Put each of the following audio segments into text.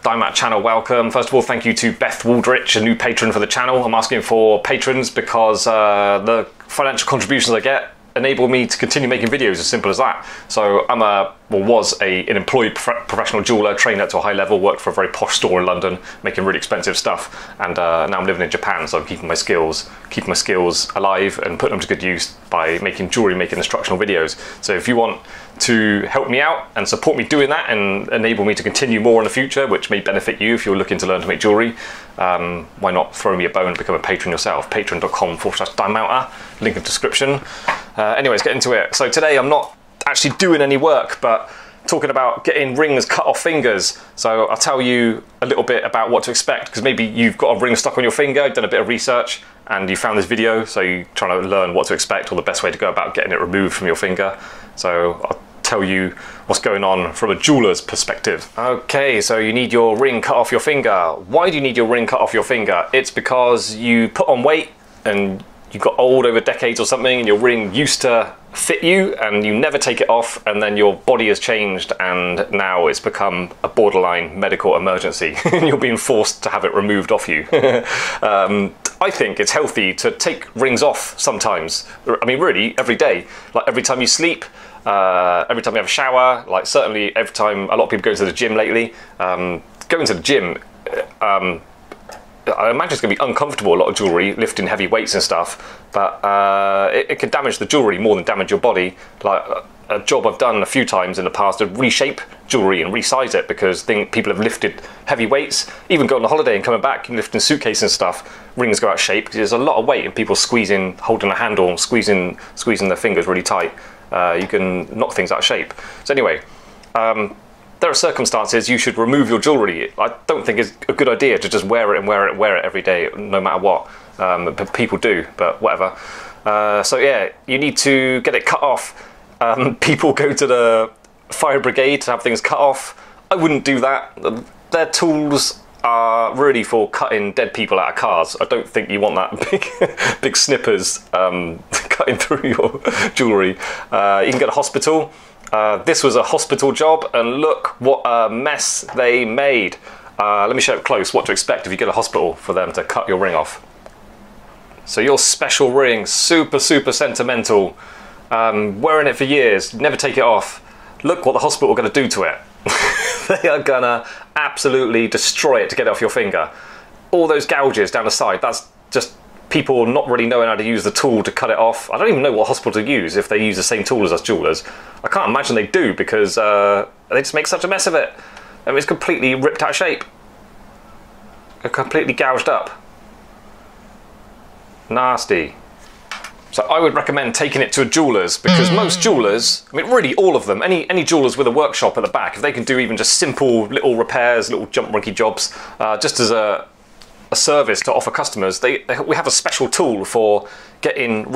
Diamond channel, welcome. First of all, thank you to Beth Waldrich, a new patron for the channel. I'm asking for patrons because the financial contributions I get enable me to continue making videos, as simple as that. So I'm was an employed professional jeweler, trained up to a high level, worked for a very posh store in London, making really expensive stuff, and now I'm living in Japan, so I'm keeping my skills alive and putting them to good use by making jewellery, making instructional videos. So if you want to help me out and support me doing that and enable me to continue more in the future, which may benefit you if you're looking to learn to make jewellery, why not throw me a bone and become a patron yourself? Patreon.com/dimeouter, link in the description. Anyways, get into it. So today I'm not actually doing any work, but talking about getting rings cut off fingers. So I'll tell you a little bit about what to expect, because maybe you've got a ring stuck on your finger, done a bit of research, and you found this video, so you're trying to learn what to expect or the best way to go about getting it removed from your finger. So I'll tell you what's going on from a jeweller's perspective. Okay, so you need your ring cut off your finger. Why do you need your ring cut off your finger? It's because you put on weight and you got old over decades or something, and your ring used to fit you and you never take it off, and then your body has changed and now it's become a borderline medical emergency and you're being forced to have it removed off you. I think it's healthy to take rings off sometimes. I mean, really, every day. Like every time you sleep, every time you have a shower, like certainly every time. A lot of people go to the gym lately. Going to the gym, I imagine it's going to be uncomfortable, a lot of jewellery, lifting heavy weights and stuff, but it can damage the jewellery more than damage your body. Like a job I've done a few times in the past to reshape jewellery and resize it, because people have lifted heavy weights, even going on holiday and coming back and lifting suitcases and stuff, rings go out of shape because there's a lot of weight and people squeezing, holding a handle, squeezing their fingers really tight. You can knock things out of shape. So anyway, there are circumstances you should remove your jewellery. I don't think it's a good idea to just wear it every day, no matter what. But people do, but whatever. So yeah, you need to get it cut off. People go to the fire brigade to have things cut off. I wouldn't do that. Their tools are really for cutting dead people out of cars. I don't think you want that big snippers cutting through your jewellery. You can go to hospital. This was a hospital job, and look what a mess they made. Let me show up close what to expect if you go to hospital for them to cut your ring off. So your special ring, super sentimental, wearing it for years, never take it off. Look what the hospital are going to do to it. They are going to absolutely destroy it to get it off your finger. All those gouges down the side, that's just people not really knowing how to use the tool to cut it off. I don't even know what hospital to use if they use the same tool as us jewellers. I can't imagine they do, because they just make such a mess of it. I mean, it's completely ripped out of shape. Completely gouged up. Nasty. So I would recommend taking it to a jeweller's, because most jewellers, I mean really all of them, any jewellers with a workshop at the back, if they can do even just simple little repairs, little jump monkey jobs, just as a service to offer customers, we have a special tool for getting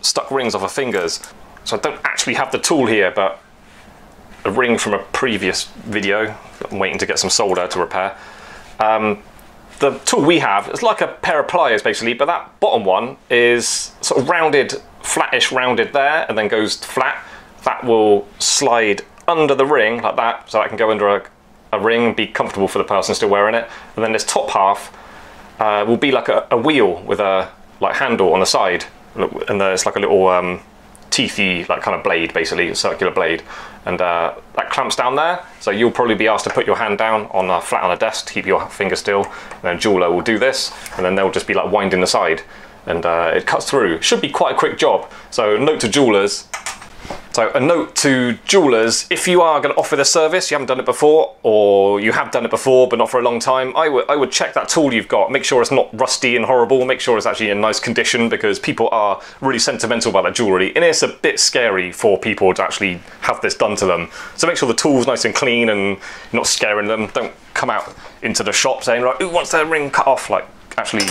stuck rings off of fingers. So I don't actually have the tool here, but a ring from a previous video I'm waiting to get some solder to repair. The tool we have is like a pair of pliers basically, but that bottom one is sort of rounded, flattish rounded there, and then goes flat. That will slide under the ring like that, so that can go under a ring and be comfortable for the person still wearing it. And then this top half will be like a wheel with a handle on the side, and there's like a little teethy kind of blade, basically a circular blade, and that clamps down there. So you'll probably be asked to put your hand down on flat on a desk to keep your finger still, and then a jeweler will do this, and then they'll just be like winding the side, and it cuts through. It should be quite a quick job. So note to jewelers. So a note to jewellers, if you are going to offer this service, you haven't done it before, or you have done it before but not for a long time, I would check that tool you've got, make sure it's not rusty and horrible, make sure it's actually in nice condition, because people are really sentimental about their jewellery, and it's a bit scary for people to actually have this done to them. So make sure the tool's nice and clean and you're not scaring them. Don't come out into the shop saying, like, who wants their ring cut off? Like, actually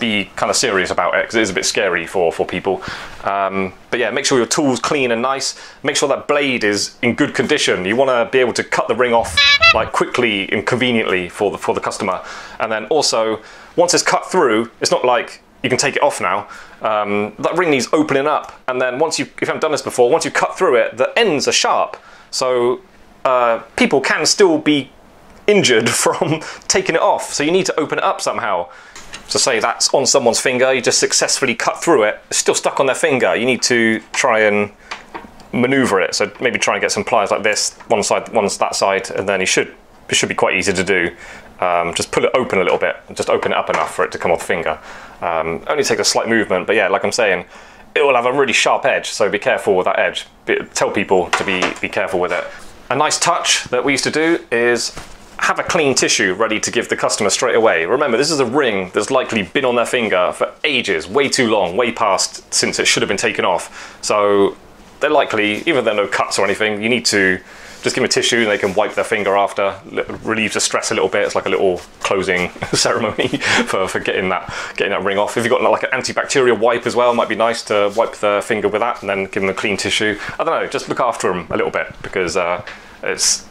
be kind of serious about it, because it is a bit scary for people. But yeah, make sure your tool's clean and nice. Make sure that blade is in good condition. You want to be able to cut the ring off like quickly and conveniently for the customer. And then also, once it's cut through, it's not like you can take it off now. That ring needs opening up, and then if you haven't done this before, once you cut through it, the ends are sharp. So people can still be injured from taking it off. So you need to open it up somehow. So say that's on someone's finger, you just successfully cut through it, it's still stuck on their finger. You need to try and maneuver it. So maybe try and get some pliers like this, one side, one's that side, and then it should be quite easy to do. Just pull it open a little bit, just open it up enough for it to come off the finger. Only takes a slight movement, but yeah, like I'm saying, it will have a really sharp edge, so be careful with that edge. Tell people to be careful with it. A nice touch that we used to do is have a clean tissue ready to give the customer straight away. Remember, this is a ring that's likely been on their finger for ages, way too long, way past since it should have been taken off. So they're likely, even if there are no cuts or anything, you need to just give them a tissue and they can wipe their finger after, relieves the stress a little bit. It's like a little closing ceremony for getting that ring off. If you've got like an antibacterial wipe as well, it might be nice to wipe the finger with that and then give them a clean tissue. I don't know, just look after them a little bit, because it's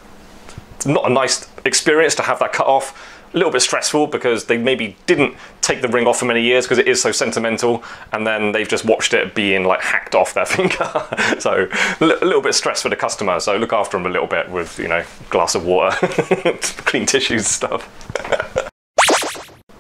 not a nice experience to have that cut off. A little bit stressful because they maybe didn't take the ring off for many years because it is so sentimental, and then they've just watched it being like hacked off their finger. So a little bit stress for the customer, so look after them a little bit with, you know, a glass of water, clean tissues and stuff.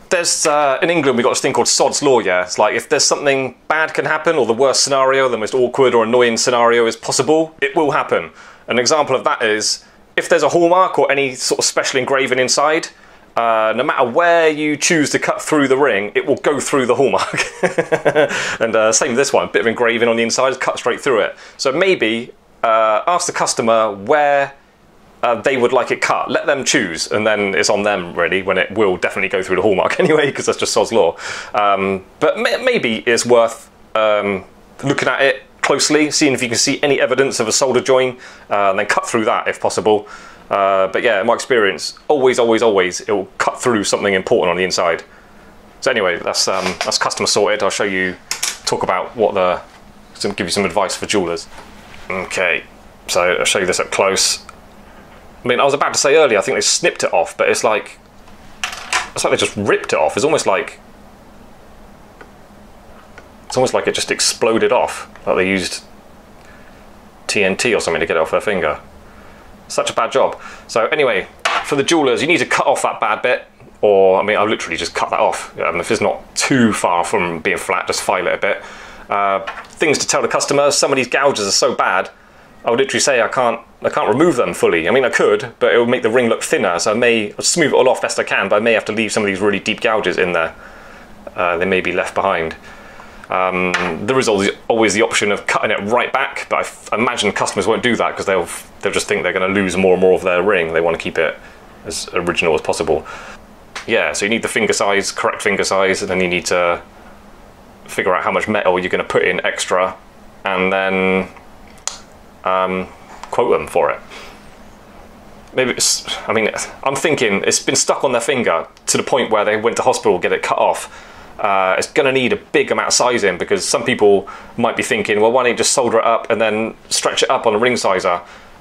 There's, in England we've got this thing called Sods Law, yeah? It's like if there's something bad can happen, or the worst scenario, the most awkward or annoying scenario is possible, it will happen. An example of that is if there's a hallmark or any sort of special engraving inside, no matter where you choose to cut through the ring, it will go through the hallmark. And same with this one, a bit of engraving on the inside, cut straight through it. So maybe ask the customer where they would like it cut. Let them choose, and then it's on them really, when it will definitely go through the hallmark anyway, because that's just Sods Law. But maybe it's worth looking at it closely, seeing if you can see any evidence of a solder join, and then cut through that if possible. But yeah, in my experience, always, it will cut through something important on the inside. So anyway, that's customer sorted. I'll show you, talk about give you some advice for jewellers. Okay, so I'll show you this up close. I mean, I was about to say earlier, I think they snipped it off, but it's like they just ripped it off. It's almost like it just exploded off, like they used TNT or something to get it off their finger. Such a bad job. So anyway, for the jewellers, you need to cut off that bad bit, or I mean, I'll literally just cut that off. If it's not too far from being flat, just file it a bit. Things to tell the customer: some of these gouges are so bad, I would literally say I can't remove them fully. I mean, I could, but it would make the ring look thinner. So I'll smooth it all off best I can, but I may have to leave some of these really deep gouges in there. They may be left behind. There is always the option of cutting it right back, but I imagine customers won't do that because they'll just think they're going to lose more and more of their ring. They want to keep it as original as possible. Yeah, so you need the finger size, correct finger size, and then you need to figure out how much metal you're going to put in extra, and then quote them for it. Maybe I'm thinking it's been stuck on their finger to the point where they went to hospital to get it cut off. It's going to need a big amount of sizing, because some people might be thinking, well, why don't you just solder it up and then stretch it up on a ring sizer?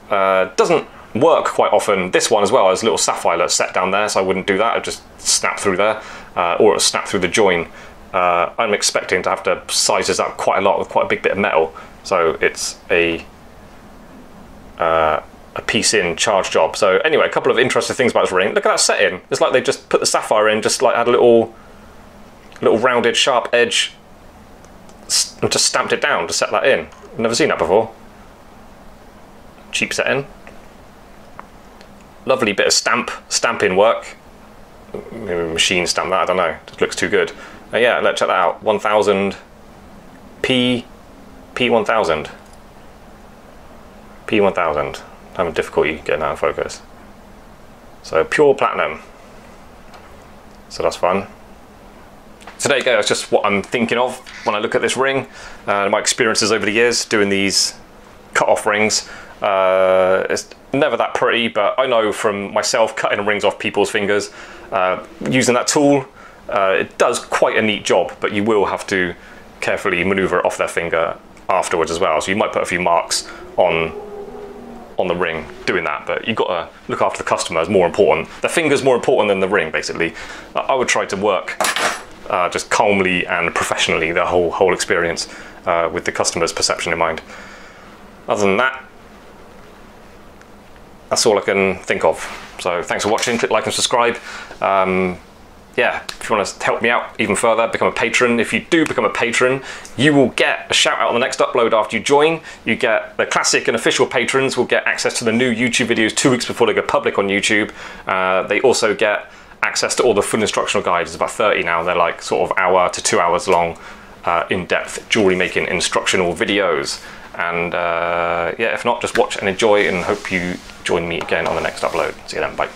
Doesn't work quite often. This one as well has a little sapphire that's set down there, so I wouldn't do that. I'd just snap through there, or it'll snap through the join. I'm expecting to have to size this up quite a lot with quite a big bit of metal, so it's a piece in charge job. So anyway, a couple of interesting things about this ring. Look at that setting. It's like they just put the sapphire in, just like had a little rounded sharp edge, just stamped it down to set that in. I've never seen that before. Cheap setting. Lovely bit of stamping work. Maybe machine stamp that, I don't know. It just looks too good. Yeah, let's check that out. 1000 P1000. P1000. Having difficulty getting that in focus. So pure platinum. So that's fun. So there you go, that's just what I'm thinking of when I look at this ring. My experiences over the years doing these cut-off rings. It's never that pretty, but I know from myself cutting rings off people's fingers, using that tool, it does quite a neat job, but you will have to carefully maneuver it off their finger afterwards as well. So you might put a few marks on the ring doing that, but you've got to look after the customer. Is more important. The finger's more important than the ring, basically. I would try to work just calmly and professionally the whole experience, with the customer's perception in mind. Other than that, that's all I can think of. So thanks for watching. Click like and subscribe. Yeah, if you want to help me out even further, become a patron. If you do become a patron, you will get a shout out on the next upload after you join. You get the classic and official patrons will get access to the new YouTube videos 2 weeks before they go public on YouTube. They also get access to all the full instructional guides. There's about 30 now. They're like sort of hour to 2 hours long, in-depth jewellery making instructional videos. And yeah, if not, just watch and enjoy, and hope you join me again on the next upload. See you then, bye.